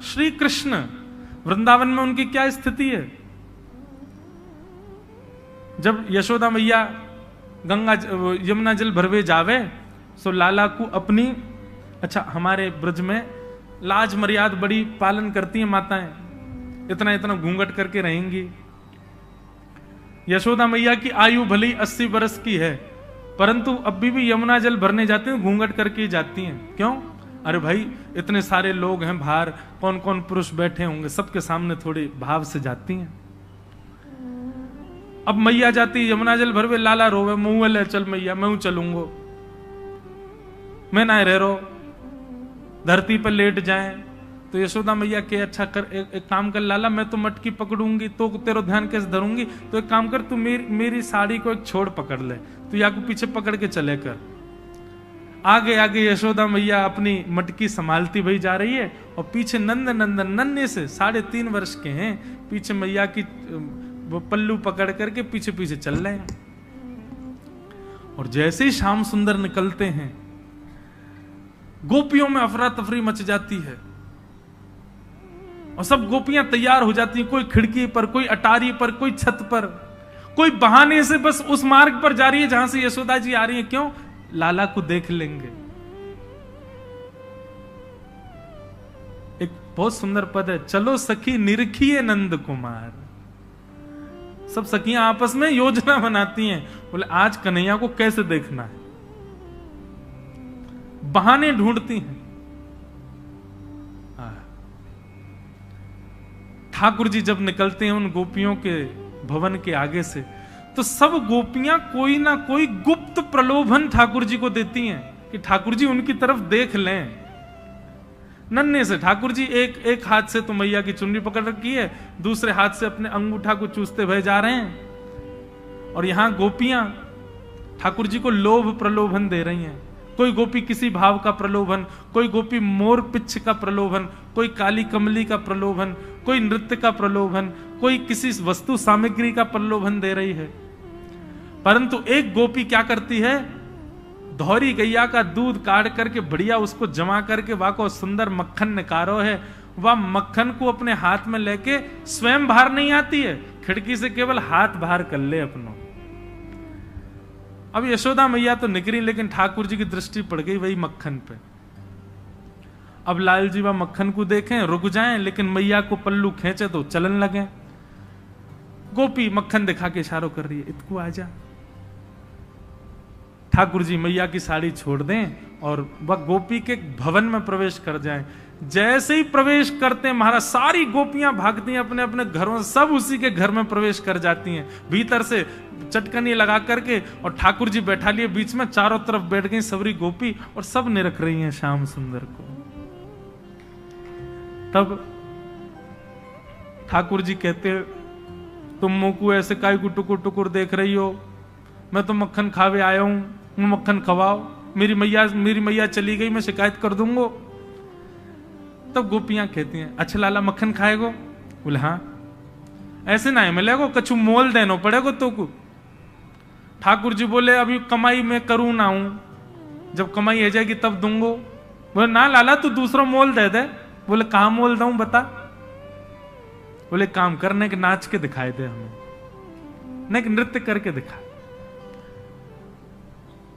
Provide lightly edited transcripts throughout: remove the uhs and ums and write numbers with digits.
श्री कृष्ण वृंदावन में उनकी क्या स्थिति है? जब यशोदा मैया गंगा यमुना जल भरवे जावे सो लाला को अपनी, अच्छा हमारे ब्रज में लाज मर्याद बड़ी पालन करती हैं माताएं, इतना इतना घूंघट करके रहेंगी। यशोदा मैया की आयु भली 80 वर्ष की है, परंतु अभी भी यमुना जल भरने जाती हैं घूंघट करके जाती हैं। क्यों? अरे भाई इतने सारे लोग हैं बाहर, कौन कौन पुरुष बैठे होंगे, सबके सामने थोड़ी भाव से जाती हैं। अब मैया जाती यमुना जल भरवे, लाला रोवे, मुंह ले चल मैया मैं चलूंगो, मैं ना रह रो, धरती पर लेट जाए। तो यशोदा मैया के अच्छा कर, एक काम कर लाला, मैं तो मटकी पकड़ूंगी तो तेरा ध्यान कैसे धरूंगी, तो एक काम कर तू मेरी साड़ी को एक छोड़ पकड़ ले, तू या को पीछे पकड़ के चले कर। आगे आगे यशोदा मैया अपनी मटकी संभालती भाई जा रही है, और पीछे नंद नंदन नन्हे से 3.5 वर्ष के हैं, पीछे मैया की वो पल्लू पकड़ करके पीछे पीछे चल रहे हैं। और जैसे ही श्याम सुंदर निकलते हैं, गोपियों में अफरा तफरी मच जाती है, और सब गोपियां तैयार हो जाती हैं, कोई खिड़की पर, कोई अटारी पर, कोई छत पर, कोई बहाने से बस उस मार्ग पर जा रही है जहां से यशोदा जी आ रही है। क्यों? लाला को देख लेंगे। एक बहुत सुंदर पद है, चलो सखी निरखिए नंद कुमार। सब सखियां आपस में योजना बनाती हैं, बोले आज कन्हैया को कैसे देखना है, बहाने ढूंढती हैं। ठाकुर जी जब निकलते हैं उन गोपियों के भवन के आगे से, तो सब गोपियां कोई ना कोई गुप्त प्रलोभन ठाकुर जी को देती हैं कि ठाकुर जी उनकी तरफ देख लें। नन्हे से ठाकुर जी एक हाथ से तो मैया की चुन्नी पकड़ रखी है, दूसरे हाथ से अपने अंगूठा को चूसते हुए जा रहे हैं, और यहां गोपियां ठाकुर जी को लोभ प्रलोभन दे रही हैं। कोई गोपी किसी भाव का प्रलोभन, कोई गोपी मोर पिच्छ का प्रलोभन, कोई काली कमली का प्रलोभन, कोई नृत्य का प्रलोभन, कोई किसी वस्तु सामग्री का प्रलोभन दे रही है। परंतु एक गोपी क्या करती है, धौरी गैया का दूध काट करके बढ़िया उसको जमा करके वहां को सुंदर मक्खन निकारो है, वह मक्खन को अपने हाथ में लेके स्वयं बाहर नहीं आती है, खिड़की से केवल हाथ बाहर कर ले अपनों। अब यशोदा मैया तो निकली, लेकिन ठाकुर जी की दृष्टि पड़ गई वही मक्खन पे। अब लाल जी वह मक्खन को देखें, रुक जाएं, लेकिन मैया को पल्लू खींचे तो चलन लगे। गोपी मक्खन दिखा के इशारों कर रही है, इतको आजा। ठाकुर जी मैया की साड़ी छोड़ दें और वह गोपी के भवन में प्रवेश कर जाएं। जैसे ही प्रवेश करते हैं महाराज, सारी गोपियां भागती हैं अपने अपने घरों, सब उसी के घर में प्रवेश कर जाती हैं, भीतर से चटकनी लगा करके, और ठाकुर जी बैठा लिए बीच में, चारों तरफ बैठ गई सबरी गोपी, और सब निरख रही हैं श्याम सुंदर को। तब ठाकुर जी कहते, तुम मुंह को ऐसे काय को टुकुर टुकुर देख रही हो, मैं तो मक्खन खावे आया हूं, मक्खन खवाओ, मेरी मैया चली गई, मैं शिकायत कर दूंगा। तब गोपियां कहती हैं, अच्छा लाला मक्खन खाएगो? बोले हाँ। ऐसे ना है मिलेगो, कछु मोल देनो पड़ेगो तो को। ठाकुर जी बोले अभी कमाई में करूं ना हूं, जब कमाई हो जाएगी तब दूंगो। बोले ना लाला तू दूसरा मोल दे दे। बोले कहां मोल दूं बता। बोले काम करने के नाच के दिखाई दे हमें, नहीं नृत्य करके दिखा।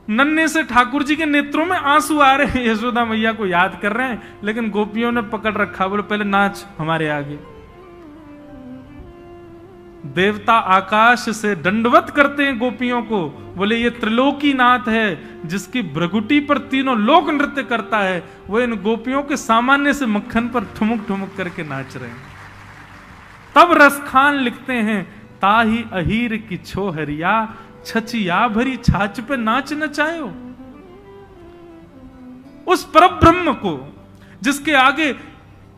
नन्हे से ठाकुर जी के नेत्रों में आंसू आ रहे हैं, यशोदा मैया को याद कर रहे हैं, लेकिन गोपियों ने पकड़ रखा, बोले पहले नाच हमारे आगे। देवता आकाश से दंडवत करते हैं गोपियों को, बोले ये त्रिलोकी नाथ है जिसकी भ्रगुटी पर तीनों लोक नृत्य करता है, वो इन गोपियों के सामान्य से मक्खन पर ठुमुक ठुमुक करके नाच रहे हैं। तब रसखान लिखते हैं, ताही अहीर की छोहरिया, छचिया भरी छाछ पे नाच नचायो। उस परब्रह्म को जिसके आगे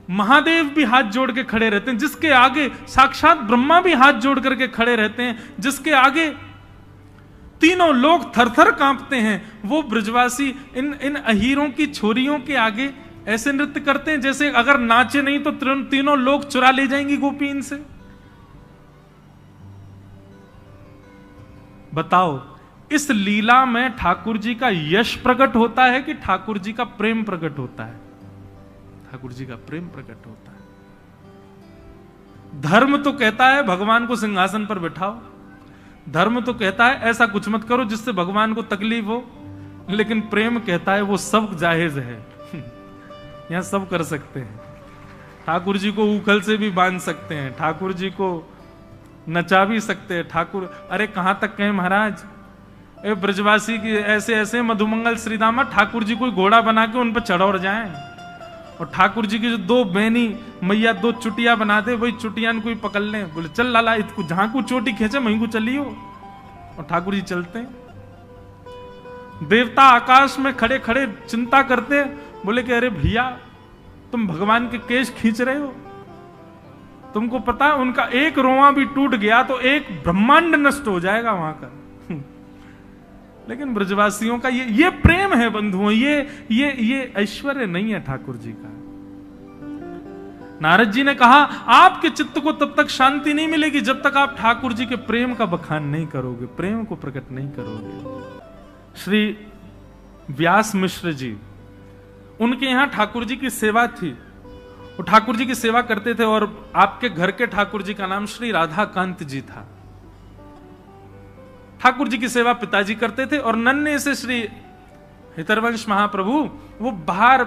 महादेव भी हाथ जोड़ के खड़े रहते हैं, जिसके आगे साक्षात ब्रह्मा भी हाथ जोड़ करके खड़े रहते हैं, जिसके आगे तीनों लोग थरथर कांपते हैं, वो ब्रजवासी इन अहीरों की छोरियों के आगे ऐसे नृत्य करते हैं जैसे अगर नाचे नहीं तो तीनों लोग चुरा ले जाएंगी गोपी इनसे। बताओ इस लीला में ठाकुर जी का यश प्रकट होता है कि ठाकुर जी का प्रेम प्रकट होता है? ठाकुर जी का प्रेम प्रकट होता है। धर्म तो कहता है भगवान को सिंहासन पर बिठाओ, धर्म तो कहता है ऐसा कुछ मत करो जिससे भगवान को तकलीफ हो, लेकिन प्रेम कहता है वो सब जायज है। यहां सब कर सकते हैं। ठाकुर जी को उखल से भी बांध सकते हैं, ठाकुर जी को नचा भी सकते हैं। ठाकुर, अरे कहां तक कहें महाराज, ए ब्रजवासी की ऐसे ऐसे मधुमंगल श्रीदामा, ठाकुर जी कोई घोड़ा बना के उन पर चढ़ जाए, और ठाकुर जी की जो दो बहनी मैया दो चुटिया बना दे, वही चुटिया कोई पकड़ ले, बोले चल लाला इसको जहां को चोटी खींचे वहीं को चलियो, और ठाकुर जी चलते हैं। देवता आकाश में खड़े खड़े चिंता करते, बोले कि अरे भैया तुम भगवान के केश खींच रहे हो, तुमको पता है उनका एक रोआ भी टूट गया तो एक ब्रह्मांड नष्ट हो जाएगा वहां का। लेकिन ब्रजवासियों का ये प्रेम है बंधुओं, ये ऐश्वर्य नहीं है ठाकुर जी का। नारद जी ने कहा आपके चित्त को तब तक शांति नहीं मिलेगी जब तक आप ठाकुर जी के प्रेम का बखान नहीं करोगे, प्रेम को प्रकट नहीं करोगे। श्री व्यास मिश्र जी, उनके यहां ठाकुर जी की सेवा थी, वो ठाकुर जी की सेवा करते थे, और आपके घर के ठाकुर जी का नाम श्री राधाकांत जी था। ठाकुर जी की सेवा पिताजी करते थे, और नन्हे से श्री हितरवंश महाप्रभु वो बाहर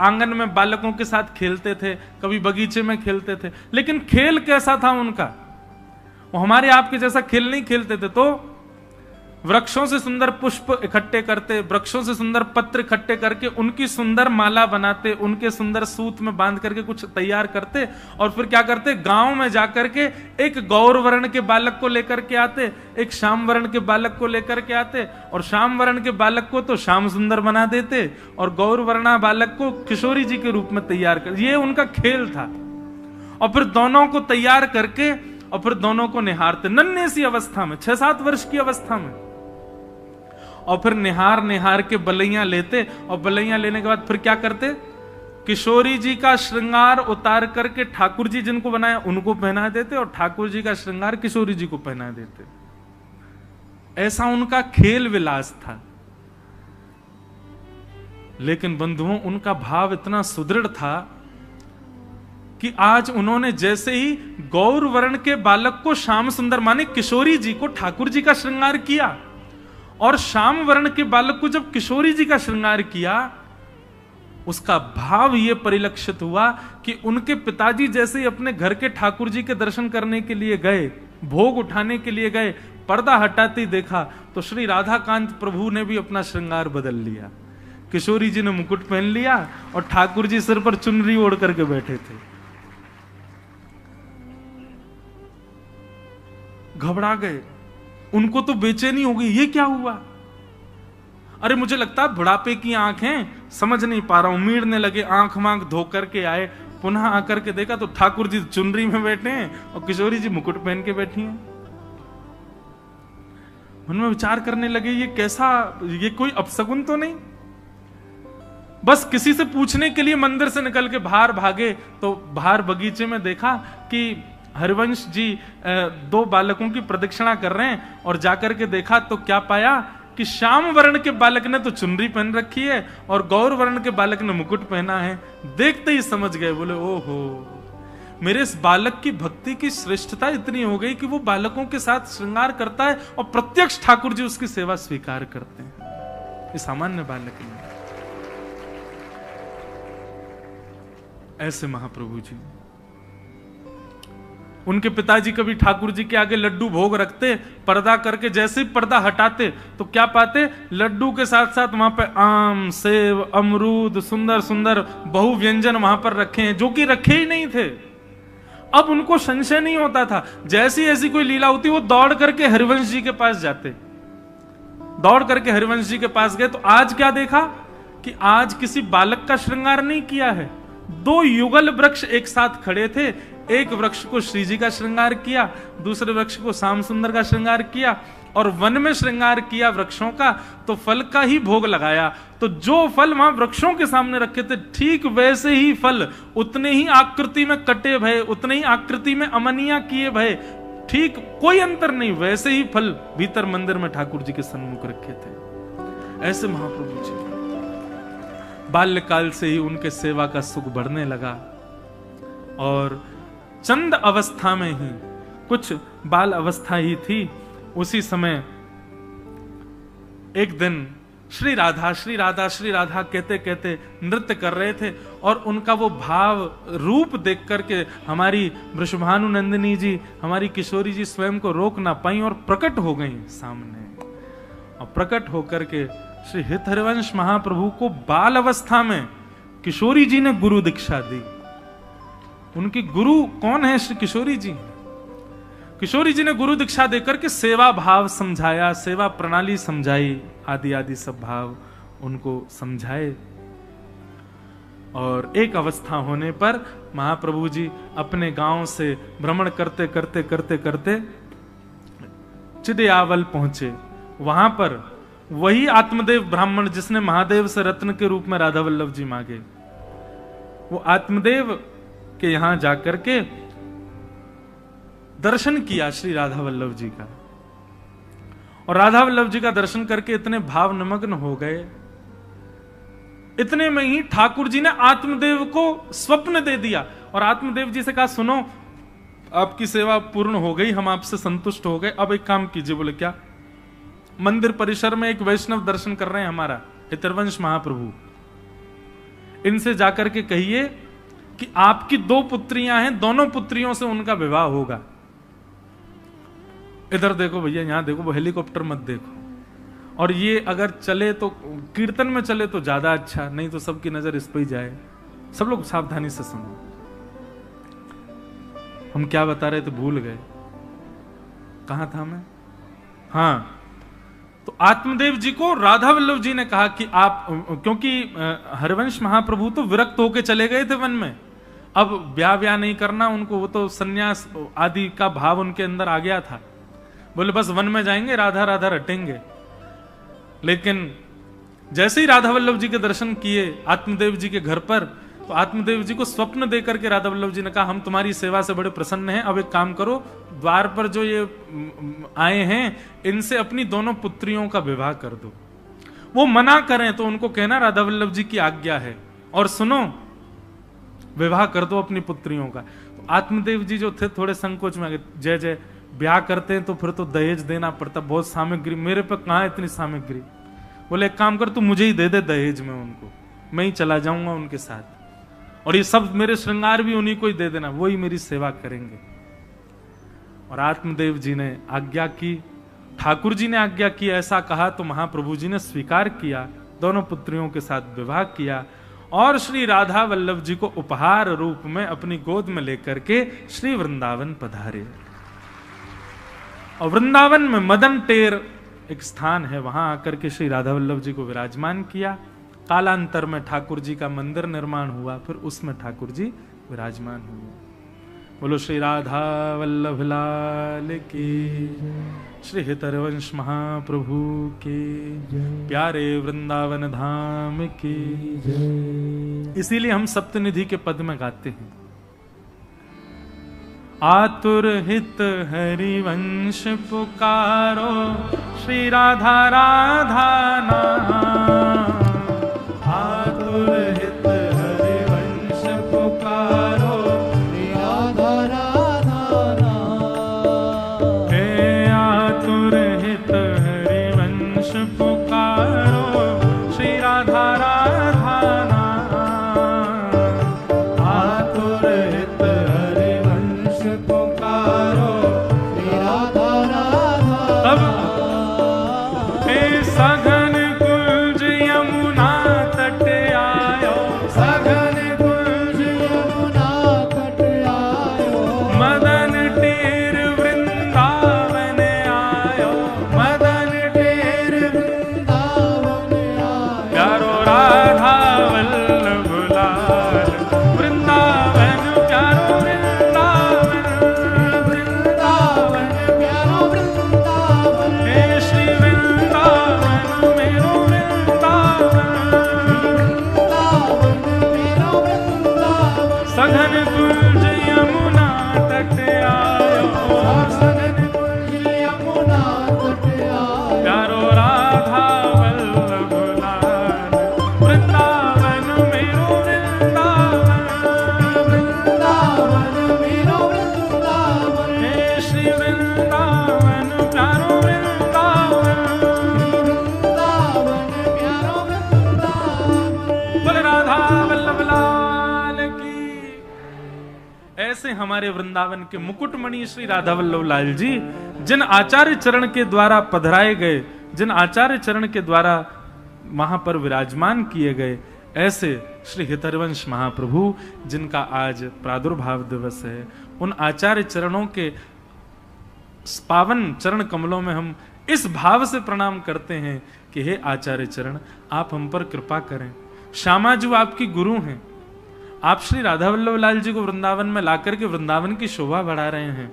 आंगन में बालकों के साथ खेलते थे, कभी बगीचे में खेलते थे। लेकिन खेल कैसा था उनका, वो हमारे आपके जैसा खेल नहीं खेलते थे। तो वृक्षों से सुंदर पुष्प इकट्ठे करते, वृक्षों से सुंदर पत्र इकट्ठे करके उनकी सुंदर माला बनाते, उनके सुंदर सूत में बांध करके कुछ तैयार करते, और फिर क्या करते, गांव में जाकर के एक गौर वर्ण के बालक को लेकर के आते, एक श्याम वर्ण के बालक को लेकर के आते, और श्याम वर्ण के बालक को तो श्याम सुंदर बना देते, और गौर वर्णा बालक को किशोरी जी के रूप में तैयार कर, ये उनका खेल था। और फिर दोनों को तैयार करके और फिर दोनों को निहारते, नन्हे सी अवस्था में, 6-7 वर्ष की अवस्था में, और फिर निहार के बलैया लेते, और बलैया लेने के बाद फिर क्या करते, किशोरी जी का श्रृंगार उतार करके ठाकुर जी जिनको बनाया उनको पहना देते, और ठाकुर जी का श्रृंगार किशोरी जी को पहना देते। ऐसा उनका खेल विलास था। लेकिन बंधुओं उनका भाव इतना सुदृढ़ था कि आज उन्होंने जैसे ही गौर वर्ण के बालक को श्याम सुंदर माने किशोरी जी को ठाकुर जी का श्रृंगार किया, और श्याम वर्ण के बालक को जब किशोरी जी का श्रृंगार किया, उसका भाव यह परिलक्षित हुआ कि उनके पिताजी जैसे ही अपने घर के ठाकुर जी के दर्शन करने के लिए गए, भोग उठाने के लिए गए, पर्दा हटाते ही देखा तो श्री राधाकांत प्रभु ने भी अपना श्रृंगार बदल लिया। किशोरी जी ने मुकुट पहन लिया और ठाकुर जी सिर पर चुनरी ओढ़ करके बैठे थे। घबरा गए, उनको तो बेचैनी हो गई, ये क्या हुआ। अरे मुझे लगता है बुढ़ापे की आंखें, समझ नहीं पा रहा हूं। उम्मीदने लगे, आंख मांख धो करके आए, पुनः आकर के देखा तो ठाकुर जी चुनरी में बैठे हैं और किशोरी जी मुकुट पहन के बैठी हैं। मन में विचार करने लगे, ये कैसा, ये कोई अपशगुन तो नहीं। बस किसी से पूछने के लिए मंदिर से निकल के बाहर भागे तो बाहर बगीचे में देखा कि हरिवंश जी 2 बालकों की प्रदक्षिणा कर रहे हैं, और जाकर के देखा तो क्या पाया कि श्याम वर्ण के बालक ने तो चुनरी पहन रखी है और गौर वर्ण के बालक ने मुकुट पहना है। देखते ही समझ गए, बोले ओहो, मेरे इस बालक की भक्ति की श्रेष्ठता इतनी हो गई कि वो बालकों के साथ श्रृंगार करता है और प्रत्यक्ष ठाकुर जी उसकी सेवा स्वीकार करते हैं। ये सामान्य बालक नहीं। ऐसे महाप्रभु जी, उनके पिताजी कभी ठाकुर जी के आगे लड्डू भोग रखते, पर्दा करके जैसे ही पर्दा हटाते तो क्या पाते, लड्डू के साथ साथ वहां पे आम, सेब, अमरूद, सुंदर सुंदर बहु व्यंजन वहां पर रखे हैं जो कि रखे ही नहीं थे। अब उनको संशय नहीं होता था, जैसी ऐसी कोई लीला होती वो दौड़ करके हरिवंश जी के पास जाते। दौड़ करके हरिवंश जी के पास गए तो आज क्या देखा कि आज किसी बालक का श्रृंगार नहीं किया है। 2 युगल वृक्ष एक साथ खड़े थे, एक वृक्ष को श्री जी का श्रृंगार किया, दूसरे वृक्ष को श्याम सुंदर का श्रृंगार किया, और वन में श्रृंगार किया वृक्षों का तो फल का ही भोग लगाया। तो जो फल वहां वृक्षों के सामने रखे थे ठीक वैसे ही फल, उतने ही आकृति में कटे भये, उतने ही आकृति में अमनिया किए भये, ठीक कोई अंतर नहीं, वैसे ही फल भीतर मंदिर में ठाकुर जी के सन्मुख रखे थे। ऐसे महाप्रभु जी बाल्यकाल से ही उनके सेवा का सुख बढ़ने लगा और चंद अवस्था में ही, कुछ बाल अवस्था ही थी, उसी समय एक दिन श्री राधा श्री राधा श्री राधा कहते कहते नृत्य कर रहे थे और उनका वो भाव रूप देख करके हमारी वृषभानु नंदिनी जी, हमारी किशोरी जी स्वयं को रोक ना पाई और प्रकट हो गई सामने। और प्रकट होकर के श्री हित हरिवंश महाप्रभु को बाल अवस्था में किशोरी जी ने गुरु दीक्षा दी। उनकी गुरु कौन है? श्री किशोरी जी। किशोरी जी ने गुरु दीक्षा देकर के सेवा भाव समझाया, सेवा प्रणाली समझाई, आदि आदि सब भाव उनको समझाए। और एक अवस्था होने पर महाप्रभु जी अपने गांव से भ्रमण करते करते करते करते चिदयावल पहुंचे। वहां पर वही आत्मदेव ब्राह्मण जिसने महादेव से रत्न के रूप में राधा वल्लभ जी मांगे, वो आत्मदेव के यहां जाकर के दर्शन किया श्री राधा वल्लभ जी का। और राधा वल्लभ जी का दर्शन करके इतने भाव निमग्न हो गए, इतने में ही ठाकुर जी ने आत्मदेव को स्वप्न दे दिया और आत्मदेव जी से कहा, सुनो आपकी सेवा पूर्ण हो गई, हम आपसे संतुष्ट हो गए, अब एक काम कीजिए। बोले क्या? मंदिर परिसर में एक वैष्णव दर्शन कर रहे हैं हमारा हितरवंश महाप्रभु, इनसे जाकर के कहिए कि आपकी 2 पुत्रियां हैं, दोनों पुत्रियों से उनका विवाह होगा। इधर देखो भैया, यहां देखो, वो हेलीकॉप्टर मत देखो। और ये अगर चले तो कीर्तन में चले तो ज्यादा अच्छा, नहीं तो सबकी नजर इस पर ही जाए। सब लोग सावधानी से सुनो, हम क्या बता रहे थे भूल गए, कहां था मैं? हाँ, तो आत्मदेव जी को राधा वल्लभ जी ने कहा कि आप, क्योंकि हरिवंश महाप्रभु तो विरक्त होके चले गए थे वन में, अब ब्याह नहीं करना उनको, वो तो सन्यास आदि का भाव उनके अंदर आ गया था। बोले बस वन में जाएंगे, राधा राधा रटेंगे। लेकिन जैसे ही राधा वल्लभ जी के दर्शन किए आत्मदेव जी के घर पर, तो आत्मदेव जी को स्वप्न देकर के राधा वल्लभ जी ने कहा, हम तुम्हारी सेवा से बड़े प्रसन्न हैं, अब एक काम करो, द्वार पर जो ये आए हैं इनसे अपनी दोनों पुत्रियों का विवाह कर दो। वो मना करें तो उनको कहना राधा वल्लभ जी की आज्ञा है, और सुनो विवाह कर दो अपनी पुत्रियों का। तो आत्मदेव जी जो थे थोड़े संकोच में आ गए, जय जय, ब्याह करते हैं तो फिर तो दहेज देना पड़ता, बहुत सामग्री, मेरे पे कहां इतनी सामग्री। बोले एक काम कर, तू मुझे ही दे दे दहेज में उनको, मैं ही चला जाऊंगा उनके साथ, और ये सब मेरे श्रृंगार भी उन्हीं को ही दे देना, वही मेरी सेवा करेंगे। और आत्मदेव जी ने आज्ञा की, ठाकुर जी ने आज्ञा की, ऐसा कहा तो महाप्रभु जी ने स्वीकार किया, दोनों पुत्रियों के साथ विवाह किया और श्री राधा वल्लभ जी को उपहार रूप में अपनी गोद में लेकर के श्री वृंदावन पधारे। और वृंदावन में मदन टेर एक स्थान है, वहां आकर के श्री राधा वल्लभ जी को विराजमान किया। कालांतर में ठाकुर जी का मंदिर निर्माण हुआ, फिर उसमें ठाकुर जी विराजमान हुए। बोलो श्री राधा वल्लभ लाल की, श्री हितरवंश महाप्रभु के, प्यारे वृंदावन धाम की। इसीलिए हम सप्तनिधि के पद में गाते हैं, आतुर हित हरिवंश पुकारो, श्री राधा राधा नाम। आतुर हित हरिवंश पुकारो, श्री राधा राधा नाम। हे आतुर हित हरिवंश पुकारो, श्री राधा राधा नाम। आतुर हित हरिवंश पुकारो, श्री राधा राधा नाम। हे सघन कुंज यमुना तट आयो, सघन कुंज यमुना तट आयो। मदन टेर वृंदावन आयो, मदन टेर वृंदावन आयो। प्यारो राधा वल्लभ लाल, वृंदावन प्यारो वृंदावन, वृंदावन प्यारो वृंदावन। हे श्री वृंदावन मेरो वृंदावन, वृंदावन मेरो वृंदावन। सघन कुंज यमुना तट आयो, सघन कुंज यमुना तट आयो। प्यारो राधा वल्लभ लाल, वृंदावन ऐसे हमारे वृंदावन के मुकुटमणि श्री राधा वल्लभ लाल जी, जिन आचार्य चरण के द्वारा पधराए गए, जिन आचार्य चरण के द्वारा वहां पर विराजमान किए गए, ऐसे श्री हितरवंश महाप्रभु जिनका आज प्रादुर्भाव दिवस है, उन आचार्य चरणों के पावन चरण कमलों में हम इस भाव से प्रणाम करते हैं कि हे आचार्य चरण, आप हम पर कृपा करें। श्यामा जी आपकी गुरु हैं, आप श्री राधा वल्लभ लाल जी को वृंदावन में लाकर के वृंदावन की शोभा बढ़ा रहे हैं,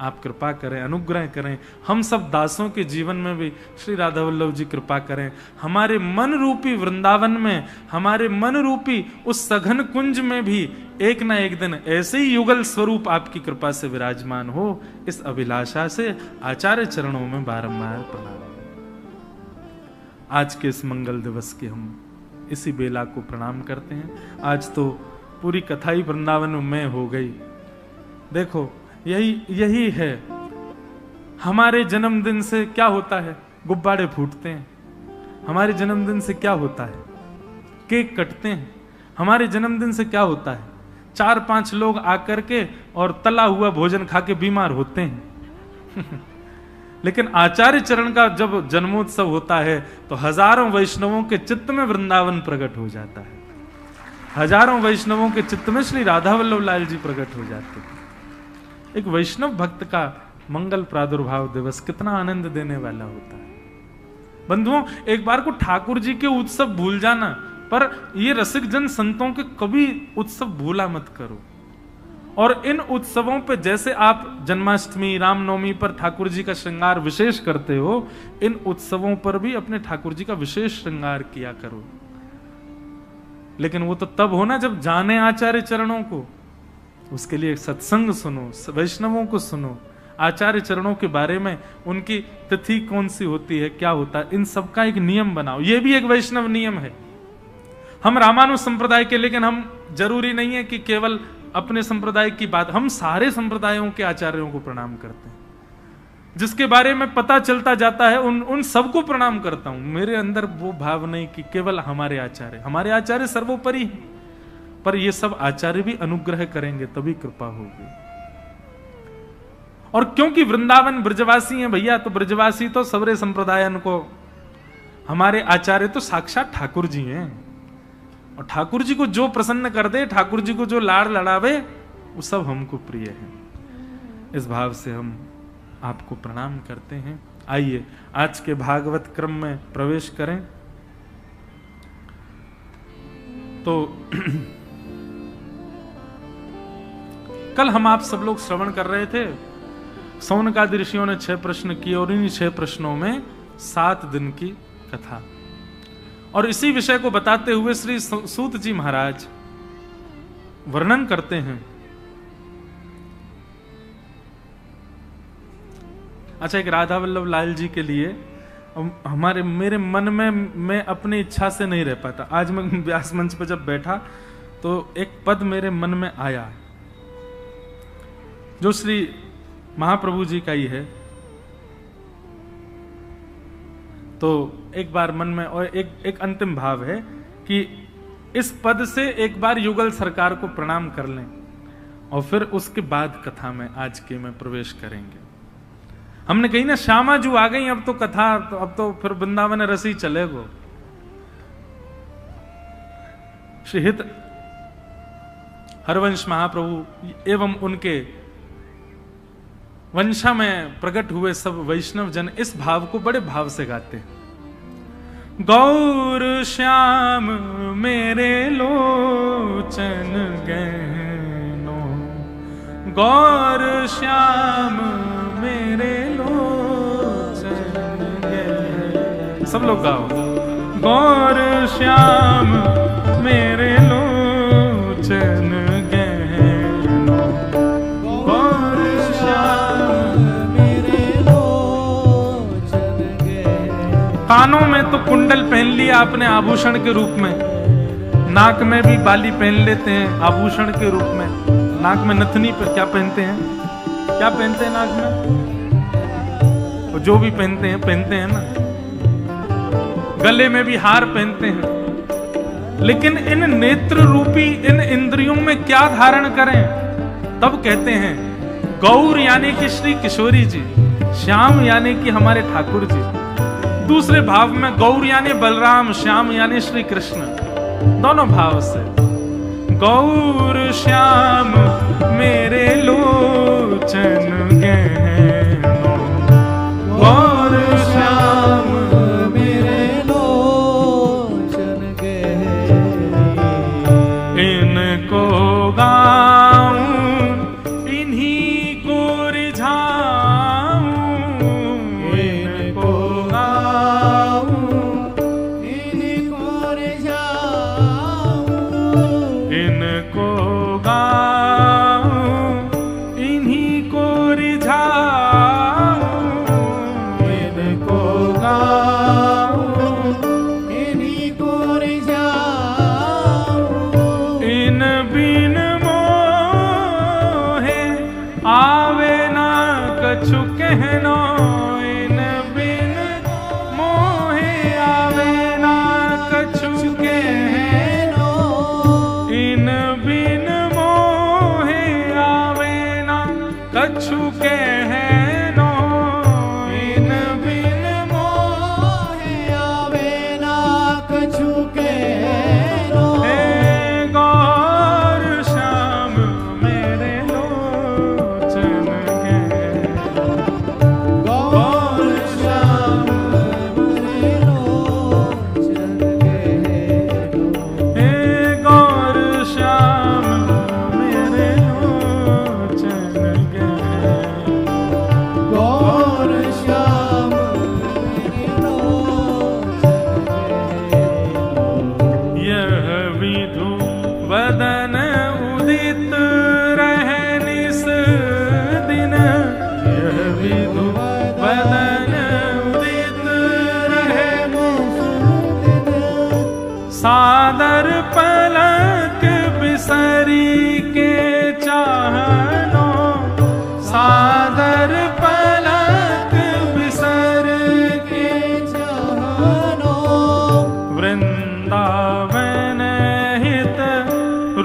आप कृपा करें, अनुग्रह करें। हम सब दासों के जीवन में भी श्री राधा वल्लभ जी कृपा करें। हमारे मन रूपी वृंदावन में, हमारे मन रूपी उस सघन कुंज में भी एक ना एक दिन ऐसे ही युगल स्वरूप आपकी कृपा से विराजमान हो, इस अभिलाषा से आचार्य चरणों में बारंबार प्रणाम। आज के इस मंगल दिवस के हम इसी बेला को प्रणाम करते हैं। आज तो पूरी कथा ही वृंदावन में हो गई। देखो यही है, हमारे जन्मदिन से क्या होता है, गुब्बारे फूटते हैं। हमारे जन्मदिन से क्या होता है, केक कटते हैं। हमारे जन्मदिन से क्या होता है, 4-5 लोग आकर के और तला हुआ भोजन खा के बीमार होते हैं। लेकिन आचार्य चरण का जब जन्मोत्सव होता है तो हजारों वैष्णवों के चित्त में वृंदावन प्रकट हो जाता है। हजारों वैष्णवों के चित्त में श्री राधा वल्लभ लाल जी प्रकट हो जाते हैं। एक वैष्णव भक्त का मंगल प्रादुर्भाव दिवस कितना आनंद देने वाला होता है। बंधुओं, एक बार को ठाकुर जी के उत्सव भूल जाना, पर ये रसिक जन संतों के कभी उत्सव भूला मत करो। और इन उत्सवों पे जैसे आप जन्माष्टमी, रामनवमी पर ठाकुर जी का श्रृंगार विशेष करते हो, इन उत्सवों पर भी अपने ठाकुर जी का विशेष श्रृंगार किया करो। लेकिन वो तो तब हो ना जब जाने आचार्य चरणों को। उसके लिए सत्संग सुनो, वैष्णवों को सुनो, आचार्य चरणों के बारे में, उनकी तिथि कौन सी होती है, क्या होता है, इन सब का एक नियम बनाओ। ये भी एक वैष्णव नियम है। हम रामानुज संप्रदाय के, लेकिन हम जरूरी नहीं है कि केवल अपने संप्रदाय की बात, हम सारे संप्रदायों के आचार्यों को प्रणाम करते हैं। जिसके बारे में पता चलता जाता है उन सबको प्रणाम करता हूं। मेरे अंदर वो भाव नहीं कि केवल हमारे आचार्य सर्वोपरि है, पर ये सब आचार्य भी अनुग्रह करेंगे तभी कृपा होगी। और क्योंकि वृंदावन ब्रजवासी हैं भैया, तो ब्रजवासी तो सबरे संप्रदायन को, हमारे आचार्य तो साक्षात ठाकुर जी हैं। और ठाकुर जी को जो प्रसन्न कर दे, ठाकुर जी को जो लाड़ लड़ावे, वो सब हमको प्रिय है। इस भाव से हम आपको प्रणाम करते हैं। आइए आज के भागवत क्रम में प्रवेश करें। तो कल हम आप सब लोग श्रवण कर रहे थे, सौनकादि ऋषियों ने 6 प्रश्न किए और इन 6 प्रश्नों में 7 दिन की कथा। और इसी विषय को बताते हुए श्री सूत जी महाराज वर्णन करते हैं। अच्छा, एक राधा वल्लभ लाल जी के लिए मेरे मन में, मैं अपनी इच्छा से नहीं रह पाता। आज मैं व्यास मंच पर जब बैठा तो एक पद मेरे मन में आया जो श्री महाप्रभु जी का ही है। तो एक बार मन में, और एक अंतिम भाव है कि इस पद से एक बार युगल सरकार को प्रणाम कर लें और फिर उसके बाद कथा में आज के में प्रवेश करेंगे। हमने कही ना, श्यामा जू आ गई, अब तो कथा, अब तो फिर वृंदावन रसी चलेगो। श्री हित हरवंश महाप्रभु एवं उनके वंशा में प्रकट हुए सब वैष्णव जन इस भाव को बड़े भाव से गाते हैं। गौर श्याम मेरे लोचन गहनो, गौर श्याम मेरे लोचन गहनो। सब लोग गाओ, गौर श्याम मेरे लोचन गहनो, गौर श्याम मेरे लोचन गहनो। कानों में तो कुंडल पहन लिया आपने आभूषण के रूप में, नाक में भी बाली पहन लेते हैं आभूषण के रूप में। नाक में नथनी पर क्या पहनते हैं, क्या पहनते हैं नाक में, और जो भी पहनते हैं ना। गले में भी हार पहनते हैं। लेकिन इन नेत्र रूपी इन इंद्रियों में क्या धारण करें? तब कहते हैं गौर यानी कि श्री किशोरी जी, श्याम यानी कि हमारे ठाकुर जी। दूसरे भाव में गौर यानी बलराम, श्याम यानी श्री कृष्ण, दोनों भाव से। गौर श्याम मेरे लोचन गहनों, गौर श्याम मेरे लोचन गहनों, इनको गाऊं इन्हीं को रिझाऊं, इनको गाऊं इन्हीं को रिझाऊं, इनको गाऊं इन्हीं को रिझाऊं, इनको गाऊं इन्हीं को रिझाऊं, इन बिन मोहे आवे ना कछु कहनो, इन बिन मोहे आवे ना कछु कहनो, इन बिन मोहे आवे ना कछु कहनो, इन बिन मोहे आवे ना कछु कहनो, हे गौर श्याम मेरे लोचन गहनों, गौर श्याम मेरे लोचन गहनों, हे गौर श्याम मेरे लोचन गहनों, गौर श्याम मेरे लोचन गहनों, यह विधु वदन उदित रहे निस दिन, यह विधु वदन उदित रहे सादर पलक बिसरी के चाहनो, सादर पलक बिसर के चाहनो, वृंदावन हित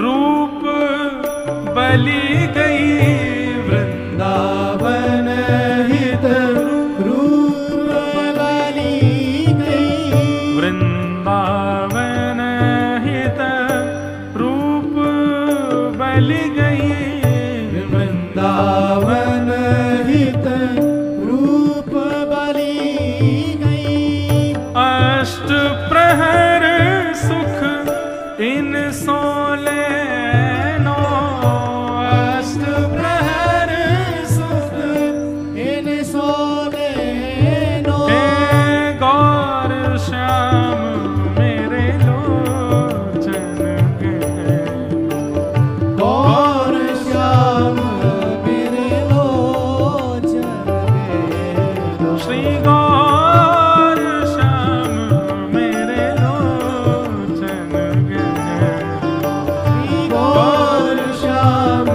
रूप बलि गई, वृंदावन हित रूप बलि गई, वृंदावन हित रूप बलि गई, वृंदावन हित रूप बलि गई, अष्ट प्रहर सुख इन सोले नो, अष्ट प्रहर सुख इन सोले नो, हे गौर श्याम मेरे लोचन गहनों, गौर श्याम मेरे लोचन गहनों, श्री गौर श्याम मेरे लोचन गहनों, गौर श्याम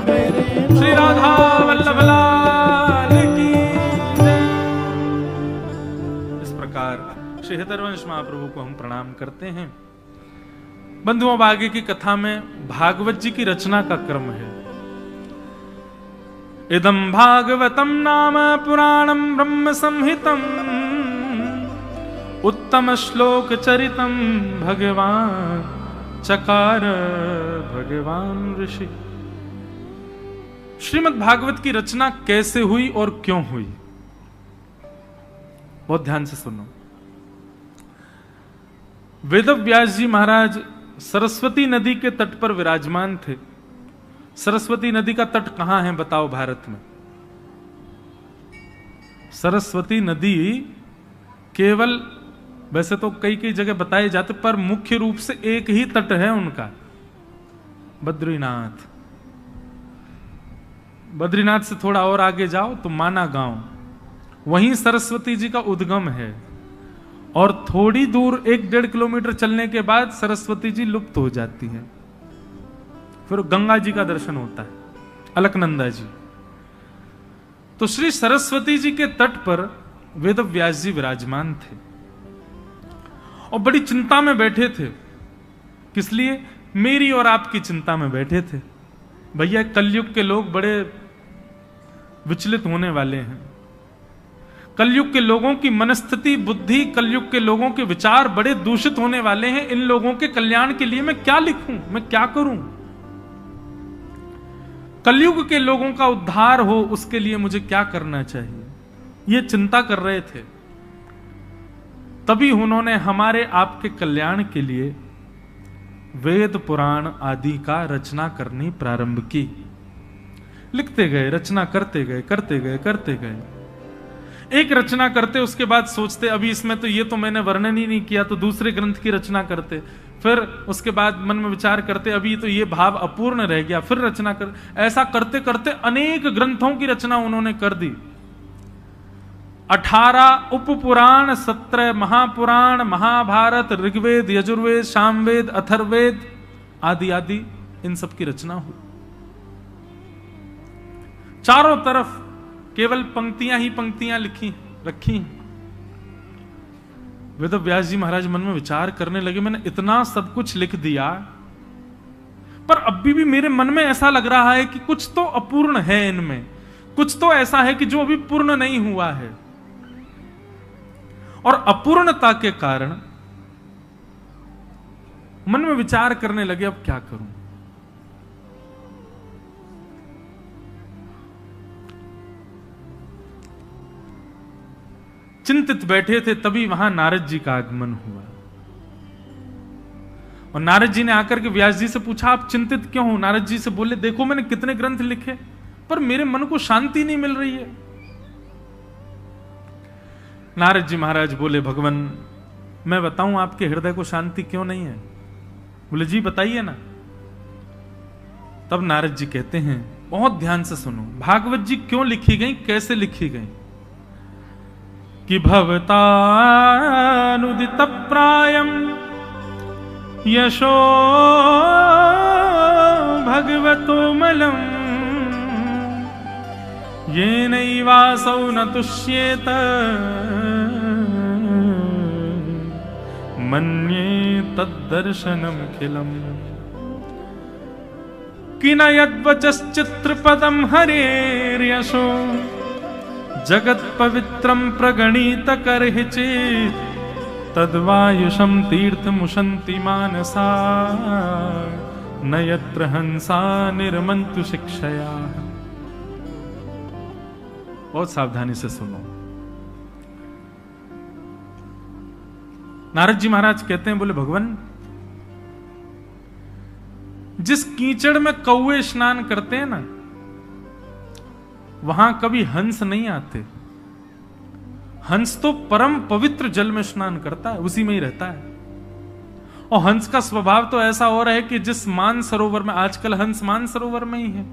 मेरे श्री राधा वल्लभ लाल की जय। इस प्रकार श्री हृदयवंश महाप्रभु को हम प्रणाम करते हैं। बंधुओं, अब आगे की कथा में भागवत जी की रचना का क्रम है। इदं भागवतम नाम पुराणम ब्रह्म संहितम, उत्तम श्लोक चरितम भगवान चकार भगवान ऋषि। श्रीमद् भागवत की रचना कैसे हुई और क्यों हुई, बहुत ध्यान से सुनो। वेदव्यास जी महाराज सरस्वती नदी के तट पर विराजमान थे। सरस्वती नदी का तट कहां है बताओ भारत में? सरस्वती नदी केवल, वैसे तो कई कई जगह बताए जाते, पर मुख्य रूप से एक ही तट है उनका, बद्रीनाथ। बद्रीनाथ से थोड़ा और आगे जाओ तो माना गांव, वहीं सरस्वती जी का उद्गम है। और थोड़ी दूर 1-1.5 किलोमीटर चलने के बाद सरस्वती जी लुप्त हो जाती है, फिर गंगा जी का दर्शन होता है, अलकनंदा जी। तो श्री सरस्वती जी के तट पर वेदव्यास जी विराजमान थे और बड़ी चिंता में बैठे थे। किस लिए? मेरी और आपकी चिंता में बैठे थे भैया कलयुग के लोग बड़े विचलित होने वाले हैं। कलयुग के लोगों की मनस्थिति, बुद्धि, कलयुग के लोगों के विचार बड़े दूषित होने वाले हैं। इन लोगों के कल्याण के लिए मैं क्या लिखूं, मैं क्या करूं? कलयुग के लोगों का उद्धार हो उसके लिए मुझे क्या करना चाहिए, ये चिंता कर रहे थे। तभी उन्होंने हमारे आपके कल्याण के लिए वेद पुराण आदि का रचना करनी प्रारंभ की। लिखते गए, रचना करते गए, करते गए, करते गए। एक रचना करते, उसके बाद सोचते अभी इसमें तो ये तो मैंने वर्णन ही नहीं किया, तो दूसरे ग्रंथ की रचना करते। फिर उसके बाद मन में विचार करते अभी तो ये भाव अपूर्ण रह गया, फिर रचना कर। ऐसा करते करते अनेक ग्रंथों की रचना उन्होंने कर दी। 18 उपपुराण, 17 महापुराण, महाभारत, ऋग्वेद, यजुर्वेद, सामवेद, अथर्ववेद आदि आदि, इन सब की रचना हुई। चारों तरफ केवल पंक्तियां ही पंक्तियां लिखी रखी। वेद व्यास जी महाराज मन में विचार करने लगे, मैंने इतना सब कुछ लिख दिया, पर अभी भी मेरे मन में ऐसा लग रहा है कि कुछ तो अपूर्ण है इनमें, कुछ तो ऐसा है कि जो अभी पूर्ण नहीं हुआ है। और अपूर्णता के कारण मन में विचार करने लगे, अब क्या करूं? चिंतित बैठे थे, तभी वहां नारद जी का आगमन हुआ। और नारद जी ने आकर के व्यास जी से पूछा, आप चिंतित क्यों हो? नारद जी से बोले, देखो मैंने कितने ग्रंथ लिखे, पर मेरे मन को शांति नहीं मिल रही है। नारद जी महाराज बोले, भगवान मैं बताऊं आपके हृदय को शांति क्यों नहीं है? बोले जी बताइए ना। तब नारद जी कहते हैं, बहुत ध्यान से सुनो, भागवत जी क्यों लिखी गई, कैसे लिखी गई? कि भवतानुदित प्रायम यशो भगवतो मलम येनैवासौ न तुष्येत मन्ये तद्दर्शनम खिलम। कि न यद्वचश्चित्रपदं हरेर्यशो जगत पवित्रम प्रगणित करहि चेत् तद्वायुषम तीर्थमुशन्ति मानसा न यत्र हंसा निर्मन्तु शिक्षया। बहुत सावधानी से सुनो। नारद जी महाराज कहते हैं, बोले भगवान जिस कीचड़ में कौवे स्नान करते हैं ना, वहां कभी हंस नहीं आते। हंस तो परम पवित्र जल में स्नान करता है, उसी में ही रहता है। और हंस का स्वभाव तो ऐसा हो रहा है कि जिस मान सरोवर में, आजकल हंस मान सरोवर में ही है,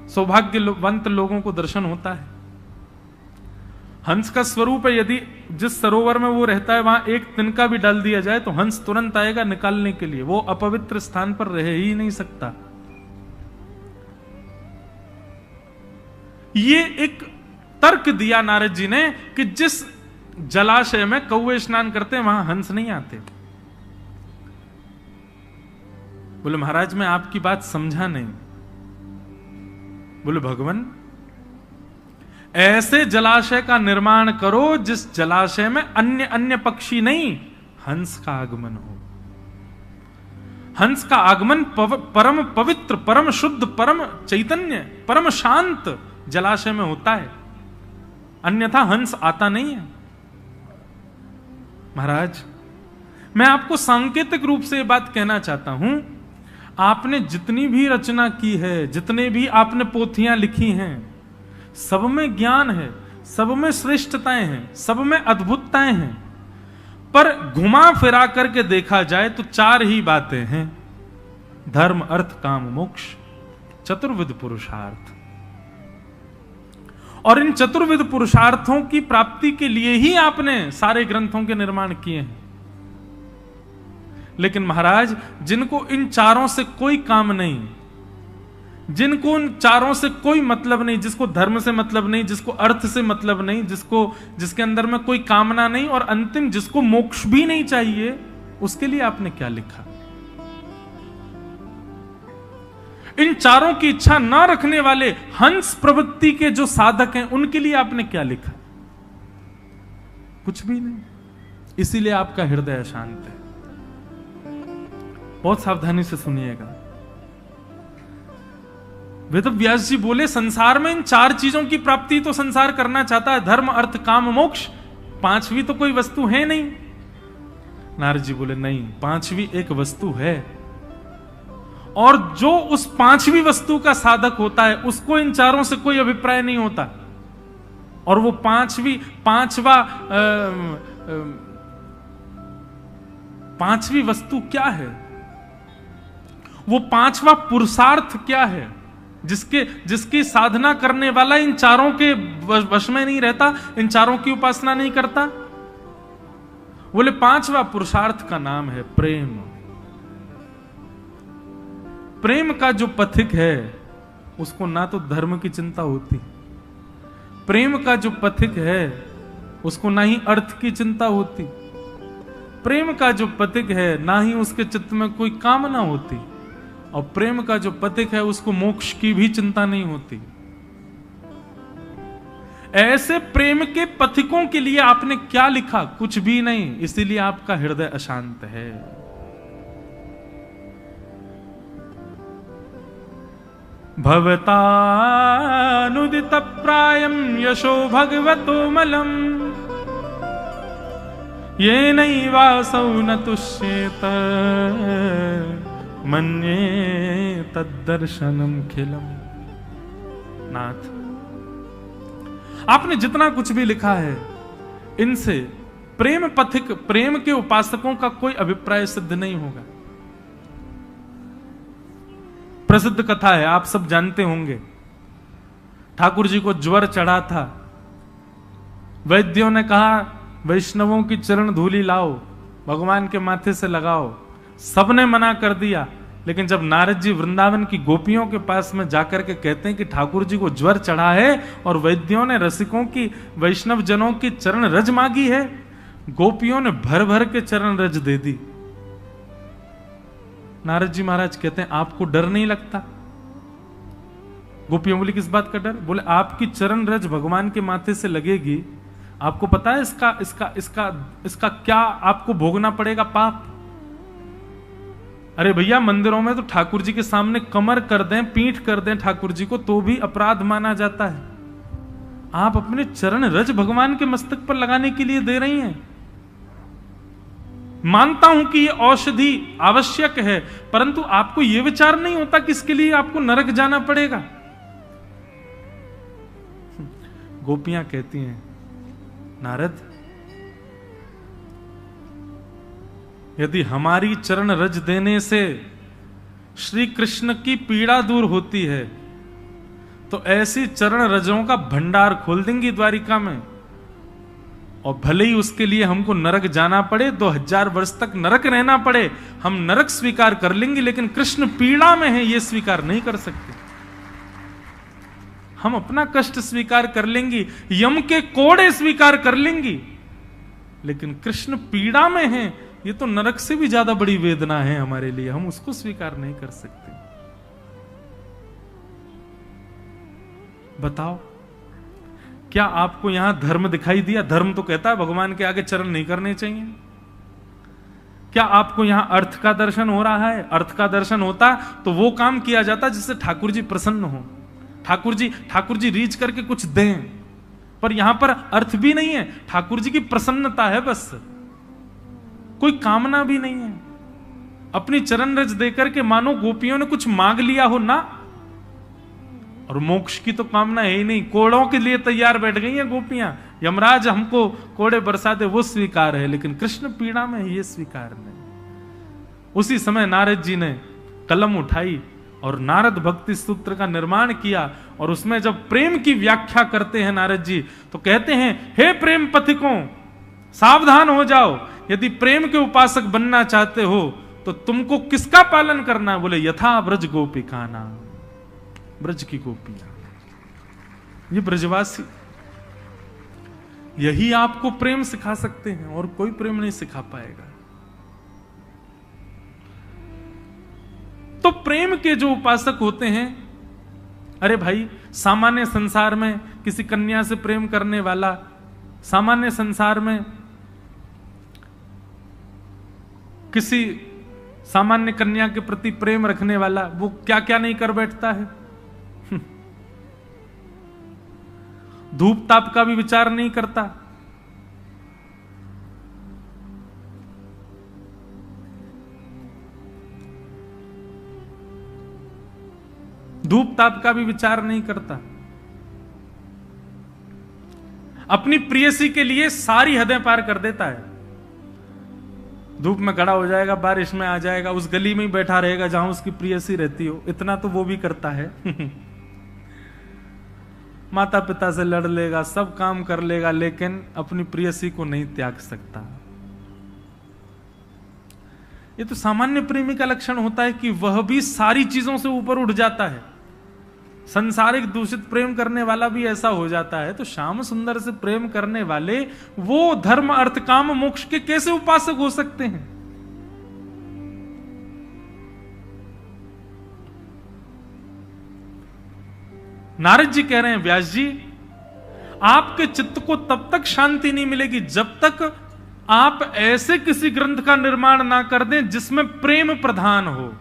सौभाग्यवंत लोगों को दर्शन होता है। हंस का स्वरूप है, यदि जिस सरोवर में वो रहता है वहां एक तिनका भी डाल दिया जाए तो हंस तुरंत आएगा निकालने के लिए, वो अपवित्र स्थान पर रह ही नहीं सकता। ये एक तर्क दिया नारद जी ने कि जिस जलाशय में कौवे स्नान करते हैं वहां हंस नहीं आते। बोले महाराज मैं आपकी बात समझा नहीं। बोले भगवान ऐसे जलाशय का निर्माण करो जिस जलाशय में अन्य अन्य पक्षी नहीं, हंस का आगमन हो। हंस का आगमन परम पवित्र, परम शुद्ध, परम चैतन्य, परम शांत जलाशय में होता है, अन्यथा हंस आता नहीं है। महाराज मैं आपको सांकेतिक रूप से यह बात कहना चाहता हूं, आपने जितनी भी रचना की है, जितने भी आपने पोथियां लिखी हैं, सब में ज्ञान है, सब में श्रेष्ठताएं हैं, सब में अद्भुतताएं हैं, पर घुमा फिरा करके देखा जाए तो चार ही बातें हैं: धर्म, अर्थ, काम, मोक्ष, चतुर्विध पुरुषार्थ। और इन चतुर्विध पुरुषार्थों की प्राप्ति के लिए ही आपने सारे ग्रंथों के निर्माण किए हैं। लेकिन महाराज जिनको इन चारों से कोई काम नहीं, जिनको उन चारों से कोई मतलब नहीं, जिसको धर्म से मतलब नहीं, जिसको अर्थ से मतलब नहीं, जिसके अंदर में कोई कामना नहीं, और अंतिम जिसको मोक्ष भी नहीं चाहिए, उसके लिए आपने क्या लिखा? इन चारों की इच्छा ना रखने वाले हंस प्रवृत्ति के जो साधक हैं, उनके लिए आपने क्या लिखा? कुछ भी नहीं। इसीलिए आपका हृदय अशांत है। बहुत सावधानी से सुनिएगा। वेद व्यास जी बोले, संसार में इन चार चीजों की प्राप्ति तो संसार करना चाहता है, धर्म अर्थ काम मोक्ष। पांचवी तो कोई वस्तु है नहीं। नारद जी बोले, नहीं, पांचवी एक वस्तु है, और जो उस पांचवी वस्तु का साधक होता है उसको इन चारों से कोई अभिप्राय नहीं होता। और वो पांचवी वस्तु क्या है? वो पांचवा पुरुषार्थ क्या है जिसकी साधना करने वाला इन चारों के वश में नहीं रहता, इन चारों की उपासना नहीं करता? बोले पांचवा पुरुषार्थ का नाम है प्रेम। प्रेम का जो पथिक है उसको ना तो धर्म की चिंता होती, प्रेम का जो पथिक है उसको ना ही अर्थ की चिंता होती, प्रेम का जो पथिक है ना ही उसके चित्त में कोई कामना होती, और प्रेम का जो पथिक है उसको मोक्ष की भी चिंता नहीं होती। ऐसे प्रेम के पथिकों के लिए आपने क्या लिखा? कुछ भी नहीं। इसीलिए आपका हृदय अशांत है। भवतानुदित प्रायम यशो भगवतो मलम ये नैवासौ न तुष्येत मन्ये तद्दर्शनम खिलम। नाथ, आपने जितना कुछ भी लिखा है, इनसे प्रेम पथिक, प्रेम के उपासकों का कोई अभिप्राय सिद्ध नहीं होगा। प्रसिद्ध कथा है, आप सब जानते होंगे। ठाकुर जी को ज्वर चढ़ा था। वैद्यों ने कहा, वैष्णवों की चरण धूली लाओ, भगवान के माथे से लगाओ। सबने मना कर दिया। लेकिन जब नारद जी वृंदावन की गोपियों के पास में जाकर के कहते हैं कि ठाकुर जी को ज्वर चढ़ा है और वैद्यों ने रसिकों की, वैष्णव जनों की चरण रज मांगी है, गोपियों ने भर भर के चरण रज दे दी। नारद जी महाराज कहते हैं, आपको डर नहीं लगता? गोपियों बोली, किस बात का डर? बोले, आपकी चरण रज भगवान के माथे से लगेगी, आपको पता है इसका क्या आपको भोगना पड़ेगा पाप? अरे भैया, मंदिरों में तो ठाकुर जी के सामने कमर कर दें, पीठ कर दें ठाकुर जी को, तो भी अपराध माना जाता है। आप अपने चरण रज भगवान के मस्तक पर लगाने के लिए दे रही हैं। मानता हूं कि यह औषधि आवश्यक है, परंतु आपको यह विचार नहीं होता कि इसके लिए आपको नरक जाना पड़ेगा। गोपियां कहती हैं, नारद, यदि हमारी चरण रज देने से श्री कृष्ण की पीड़ा दूर होती है तो ऐसी चरण रजों का भंडार खोल देंगी द्वारिका में, और भले ही उसके लिए हमको नरक जाना पड़े, 2000 वर्ष तक नरक रहना पड़े, हम नरक स्वीकार कर लेंगे, लेकिन कृष्ण पीड़ा में है यह स्वीकार नहीं कर सकते। हम अपना कष्ट स्वीकार कर लेंगी, यम के कोड़े स्वीकार कर लेंगी, लेकिन कृष्ण पीड़ा में है, ये तो नरक से भी ज्यादा बड़ी वेदना है हमारे लिए, हम उसको स्वीकार नहीं कर सकते। बताओ, क्या आपको यहां धर्म दिखाई दिया? धर्म तो कहता है भगवान के आगे चरण नहीं करने चाहिए। क्या आपको यहां अर्थ का दर्शन हो रहा है? अर्थ का दर्शन होता तो वो काम किया जाता जिससे ठाकुर जी प्रसन्न हो, ठाकुर जी रीच करके कुछ दें, पर यहां पर अर्थ भी नहीं है, ठाकुर जी की प्रसन्नता है बस, कोई कामना भी नहीं है। अपनी चरण रज देकर के मानो गोपियों ने कुछ मांग लिया हो ना, और मोक्ष की तो कामना है ही नहीं, कोड़ों के लिए तैयार बैठ गई हैं गोपियां। यमराज हमको कोड़े बरसा दे वो स्वीकार है, लेकिन कृष्ण पीड़ा में ये स्वीकार नहीं। उसी समय नारद जी ने कलम उठाई और नारद भक्ति सूत्र का निर्माण किया, और उसमें जब प्रेम की व्याख्या करते हैं नारद जी, तो कहते हैं, हे प्रेम पथिकों, सावधान हो जाओ, यदि प्रेम के उपासक बनना चाहते हो तो तुमको किसका पालन करना है? बोले, यथा ब्रज गोपिका नाम, ब्रज की गोपियां, ये ब्रजवासी, यही आपको प्रेम सिखा सकते हैं, और कोई प्रेम नहीं सिखा पाएगा। तो प्रेम के जो उपासक होते हैं, अरे भाई सामान्य संसार में किसी कन्या से प्रेम करने वाला, सामान्य संसार में किसी सामान्य कन्या के प्रति प्रेम रखने वाला, वो क्या क्या नहीं कर बैठता है। धूप ताप का भी विचार नहीं करता, धूप ताप का भी विचार नहीं करता, अपनी प्रियसी के लिए सारी हदें पार कर देता है। धूप में खड़ा हो जाएगा, बारिश में आ जाएगा, उस गली में ही बैठा रहेगा जहां उसकी प्रियसी रहती हो, इतना तो वो भी करता है। माता पिता से लड़ लेगा, सब काम कर लेगा, लेकिन अपनी प्रियसी को नहीं त्याग सकता। ये तो सामान्य प्रेमी का लक्षण होता है कि वह भी सारी चीजों से ऊपर उठ जाता है। संसारिक दूषित प्रेम करने वाला भी ऐसा हो जाता है, तो श्याम सुंदर से प्रेम करने वाले वो धर्म अर्थ काम मोक्ष के कैसे उपासक हो सकते हैं? नारद जी कह रहे हैं, व्यास जी आपके चित्त को तब तक शांति नहीं मिलेगी जब तक आप ऐसे किसी ग्रंथ का निर्माण ना कर दें जिसमें प्रेम प्रधान हो,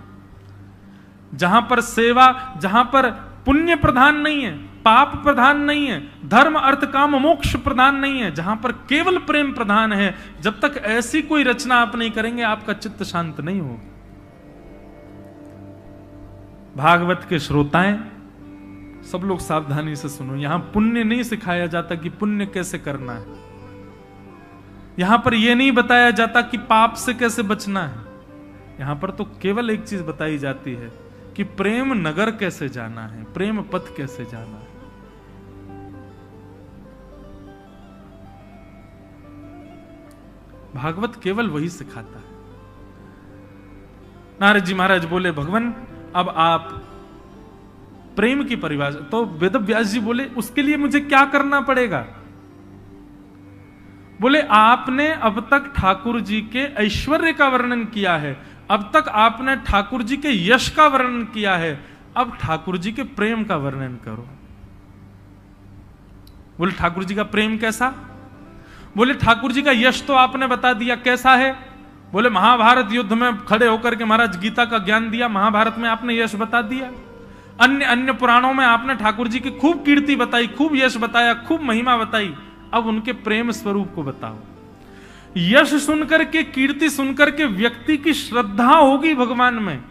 जहां पर सेवा, जहां पर पुण्य प्रधान नहीं है, पाप प्रधान नहीं है, धर्म अर्थ काम मोक्ष प्रधान नहीं है, जहां पर केवल प्रेम प्रधान है। जब तक ऐसी कोई रचना आप नहीं करेंगे, आपका चित्त शांत नहीं होगा। भागवत के श्रोताएं सब लोग सावधानी से सुनो, यहां पुण्य नहीं सिखाया जाता कि पुण्य कैसे करना है, यहां पर यह नहीं बताया जाता कि पाप से कैसे बचना है। यहां पर तो केवल एक चीज बताई जाती है कि प्रेम नगर कैसे जाना है, प्रेम पथ कैसे जाना है। भागवत केवल वही सिखाता है। नारद जी महाराज बोले, भगवान अब आप प्रेम की परिभाषा, तो वेद व्यास जी बोले उसके लिए मुझे क्या करना पड़ेगा? बोले आपने अब तक ठाकुर जी के ऐश्वर्य का वर्णन किया है, अब तक आपने ठाकुर जी के यश का वर्णन किया है, अब ठाकुर जी के प्रेम का वर्णन करो। बोले ठाकुर जी का प्रेम कैसा? बोले ठाकुर जी का यश तो आपने बता दिया, कैसा है? बोले महाभारत युद्ध में खड़े होकर के महाराज गीता का ज्ञान दिया, महाभारत में आपने यश बता दिया। अन्य अन्य पुराणों में आपने ठाकुर जी की खूब कीर्ति बताई, खूब यश बताया, खूब महिमा बताई। अब उनके प्रेम स्वरूप को बताओ। यश सुनकर के, कीर्ति सुनकर के व्यक्ति की श्रद्धा होगी भगवान में,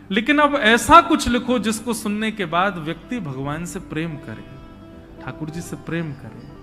लेकिन अब ऐसा कुछ लिखो जिसको सुनने के बाद व्यक्ति भगवान से प्रेम करे, ठाकुर जी से प्रेम करे।